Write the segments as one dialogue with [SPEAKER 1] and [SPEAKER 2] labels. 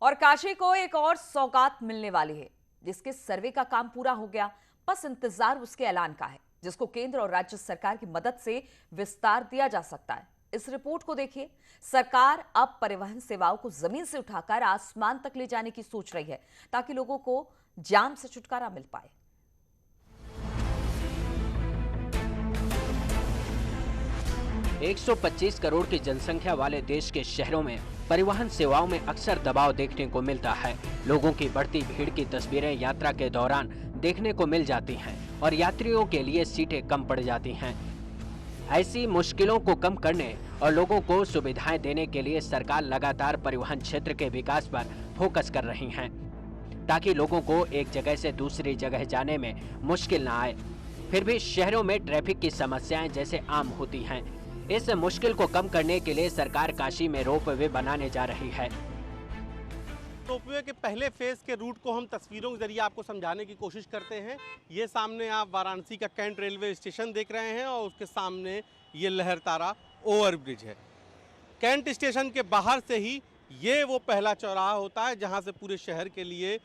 [SPEAKER 1] और काशी को एक और सौगात मिलने वाली है, जिसके सर्वे का काम पूरा हो गया। बस इंतजार उसके ऐलान का है, जिसको केंद्र और राज्य सरकार की मदद से विस्तार दिया जा सकता है। इस रिपोर्ट को देखिए। सरकार अब परिवहन सेवाओं को जमीन से उठाकर आसमान तक ले जाने की सोच रही है, ताकि लोगों को जाम से छुटकारा मिल पाए।
[SPEAKER 2] 125 करोड़ की जनसंख्या वाले देश के शहरों में परिवहन सेवाओं में अक्सर दबाव देखने को मिलता है। लोगों की बढ़ती भीड़ की तस्वीरें यात्रा के दौरान देखने को मिल जाती हैं और यात्रियों के लिए सीटें कम पड़ जाती हैं। ऐसी मुश्किलों को कम करने और लोगों को सुविधाएं देने के लिए सरकार लगातार परिवहन क्षेत्र के विकास पर फोकस कर रही है, ताकि लोगों को एक जगह से दूसरी जगह जाने में मुश्किल न आए। फिर भी शहरों में ट्रैफिक की समस्याएं जैसे आम होती हैं। इस मुश्किल को कम करने के लिए सरकार काशी में रोपवे बनाने जा रही है।
[SPEAKER 3] रोपवे के पहले फेज के रूट को हम तस्वीरों के जरिए आपको समझाने की कोशिश करते हैं। ये सामने आप वाराणसी का कैंट रेलवे स्टेशन देख रहे हैं और उसके सामने ये लहरतारा ओवरब्रिज है। कैंट स्टेशन के बाहर से ही ये वो पहला चौराहा होता है जहाँ से पूरे शहर के लिए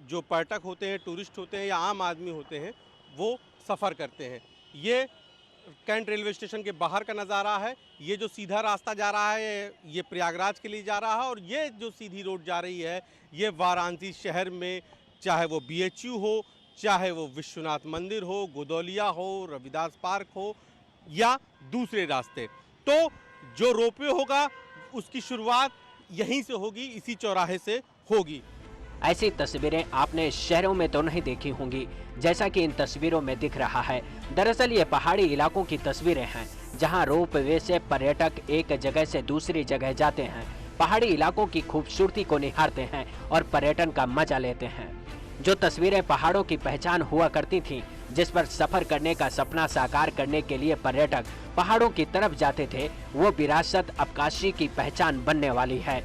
[SPEAKER 3] जो पर्यटक होते हैं, टूरिस्ट होते हैं या आम आदमी होते हैं, वो सफ़र करते हैं। ये कैंट रेलवे स्टेशन के बाहर का नज़ारा है। ये जो सीधा रास्ता जा रहा है ये प्रयागराज के लिए जा रहा है और ये जो सीधी रोड जा रही है ये वाराणसी शहर में, चाहे वो BHU हो, चाहे वो विश्वनाथ मंदिर हो, गोदौलिया हो, रविदास पार्क हो या दूसरे रास्ते। तो जो रोपवे होगा उसकी शुरुआत यहीं से होगी, इसी चौराहे से होगी।
[SPEAKER 2] ऐसी तस्वीरें आपने शहरों में तो नहीं देखी होंगी, जैसा कि इन तस्वीरों में दिख रहा है। दरअसल ये पहाड़ी इलाकों की तस्वीरें हैं, जहां रोपवे से पर्यटक एक जगह से दूसरी जगह जाते हैं, पहाड़ी इलाकों की खूबसूरती को निहारते हैं और पर्यटन का मजा लेते हैं। जो तस्वीरें पहाड़ों की पहचान हुआ करती थीं, जिस पर सफर करने का सपना साकार करने के लिए पर्यटक पहाड़ों की तरफ जाते थे, वो विरासत अब काशी की पहचान बनने वाली है।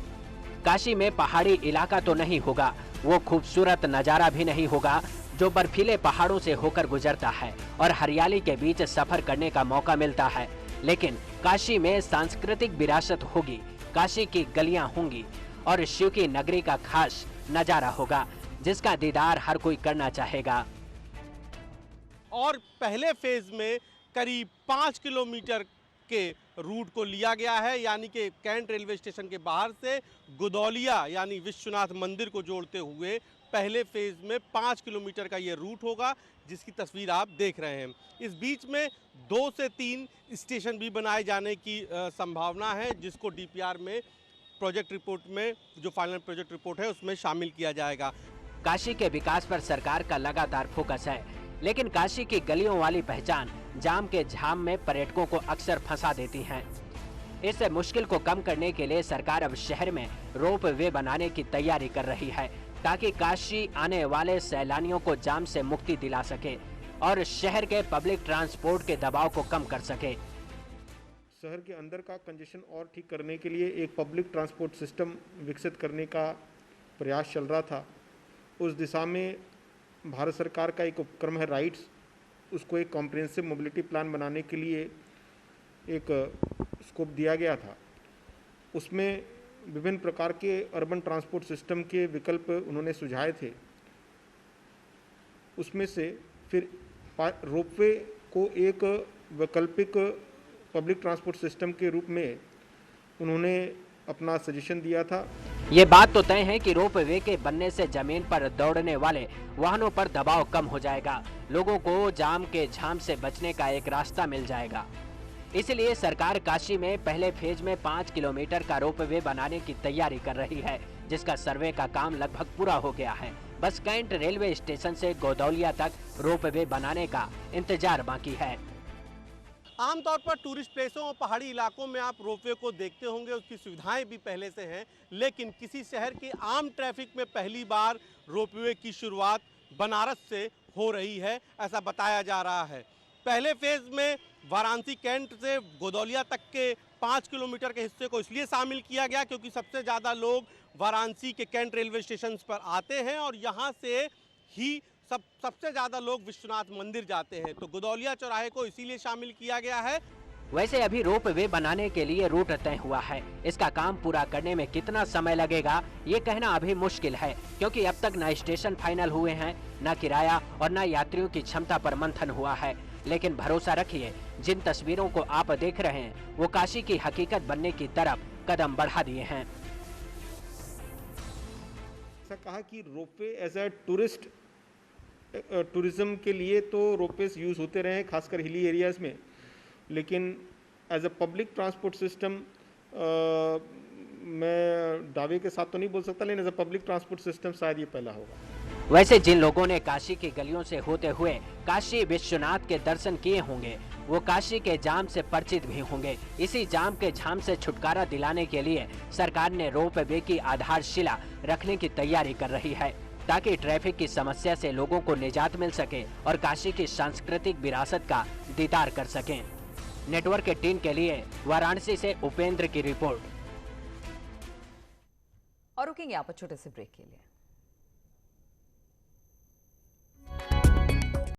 [SPEAKER 2] काशी में पहाड़ी इलाका तो नहीं होगा, वो खूबसूरत नज़ारा भी नहीं होगा जो बर्फीले पहाड़ों से होकर गुजरता है और हरियाली के बीच सफर करने का मौका मिलता है। लेकिन काशी में सांस्कृतिक विरासत होगी, काशी की गलियां होंगी और शिव की नगरी का खास नज़ारा होगा, जिसका दीदार हर कोई करना चाहेगा।
[SPEAKER 3] और पहले फेज में करीब 5 किलोमीटर के रूट को लिया गया है, यानी कि कैंट रेलवे स्टेशन के बाहर से गोदौलिया यानी विश्वनाथ मंदिर को जोड़ते हुए पहले फेज में 5 किलोमीटर का ये रूट होगा, जिसकी तस्वीर आप देख रहे हैं। इस बीच में 2 से 3 स्टेशन भी बनाए जाने की संभावना है, जिसको DPR में प्रोजेक्ट रिपोर्ट में जो फाइनल प्रोजेक्ट रिपोर्ट है उसमें शामिल किया जाएगा।
[SPEAKER 2] काशी के विकास पर सरकार का लगातार फोकस है, लेकिन काशी की गलियों वाली पहचान जाम के झाम में पर्यटकों को अक्सर फंसा देती हैं। इस मुश्किल को कम करने के लिए सरकार अब शहर में रोपवे बनाने की तैयारी कर रही है, ताकि काशी आने वाले सैलानियों को जाम से मुक्ति दिला सके और शहर के पब्लिक ट्रांसपोर्ट के दबाव को कम कर सके।
[SPEAKER 4] शहर के अंदर का कंजेशन और ठीक करने के लिए एक पब्लिक ट्रांसपोर्ट सिस्टम विकसित करने का प्रयास चल रहा था। उस दिशा में भारत सरकार का एक उपक्रम है राइट्स, उसको एक कॉम्प्रिहेंसिव मोबिलिटी प्लान बनाने के लिए एक स्कोप दिया गया था। उसमें विभिन्न प्रकार के अर्बन ट्रांसपोर्ट सिस्टम के विकल्प उन्होंने सुझाए थे। उसमें से फिर रोपवे को एक वैकल्पिक पब्लिक ट्रांसपोर्ट सिस्टम के रूप में उन्होंने अपना सजेशन दिया था।
[SPEAKER 2] ये बात तो तय है कि रोपवे के बनने से जमीन पर दौड़ने वाले वाहनों पर दबाव कम हो जाएगा, लोगों को जाम के झाम से बचने का एक रास्ता मिल जाएगा। इसलिए सरकार काशी में पहले फेज में 5 किलोमीटर का रोपवे बनाने की तैयारी कर रही है, जिसका सर्वे का काम लगभग पूरा हो गया है। बस कैंट रेलवे स्टेशन से गोदौलिया तक रोपवे बनाने का इंतजार बाकी है।
[SPEAKER 3] आमतौर पर टूरिस्ट प्लेसों और पहाड़ी इलाकों में आप रोपवे को देखते होंगे, उसकी सुविधाएं भी पहले से हैं, लेकिन किसी शहर के आम ट्रैफिक में पहली बार रोपवे की शुरुआत बनारस से हो रही है, ऐसा बताया जा रहा है। पहले फेज में वाराणसी कैंट से गोदौलिया तक के 5 किलोमीटर के हिस्से को इसलिए शामिल किया गया क्योंकि सबसे ज़्यादा लोग वाराणसी के कैंट रेलवे स्टेशन पर आते हैं और यहाँ से ही सबसे ज़्यादा लोग विश्वनाथ मंदिर जाते हैं, तो गोदौलिया चौराहे को इसीलिए शामिल किया गया है।
[SPEAKER 2] वैसे अभी रोप वे बनाने के लिए रूट तय हुआ है। इसका काम पूरा करने में कितना समय लगेगा ये कहना अभी मुश्किल है, क्योंकि अब तक न स्टेशन फाइनल हुए हैं, न किराया और न यात्रियों की क्षमता पर मंथन हुआ है। लेकिन भरोसा रखिए, जिन तस्वीरों को आप देख रहे हैं वो काशी की हकीकत बनने की तरफ कदम बढ़ा दिए हैं।
[SPEAKER 4] ऐसा कहा कि रोपवे एज ए टूरिज्म के लिए तो रोपवेज यूज़ होते रहे हैं, खासकर हिली एरियाज़ में, लेकिन as a public transport system मैं दावे के साथ तो नहीं बोल सकता, लेकिन as a public transport system शायद ये पहला होगा।
[SPEAKER 2] वैसे जिन लोगों ने काशी की गलियों से होते हुए काशी विश्वनाथ के दर्शन किए होंगे वो काशी के जाम से परिचित भी होंगे। इसी जाम के झाम से छुटकारा दिलाने के लिए सरकार ने रोप वे की आधारशिला रखने की तैयारी कर रही है, ताकि ट्रैफिक की समस्या से लोगों को निजात मिल सके और काशी की सांस्कृतिक विरासत का दीदार कर सकें। नेटवर्क 18 के लिए वाराणसी से उपेंद्र की रिपोर्ट।
[SPEAKER 1] और रुकेंगे यहाँ पर छोटे से ब्रेक के लिए।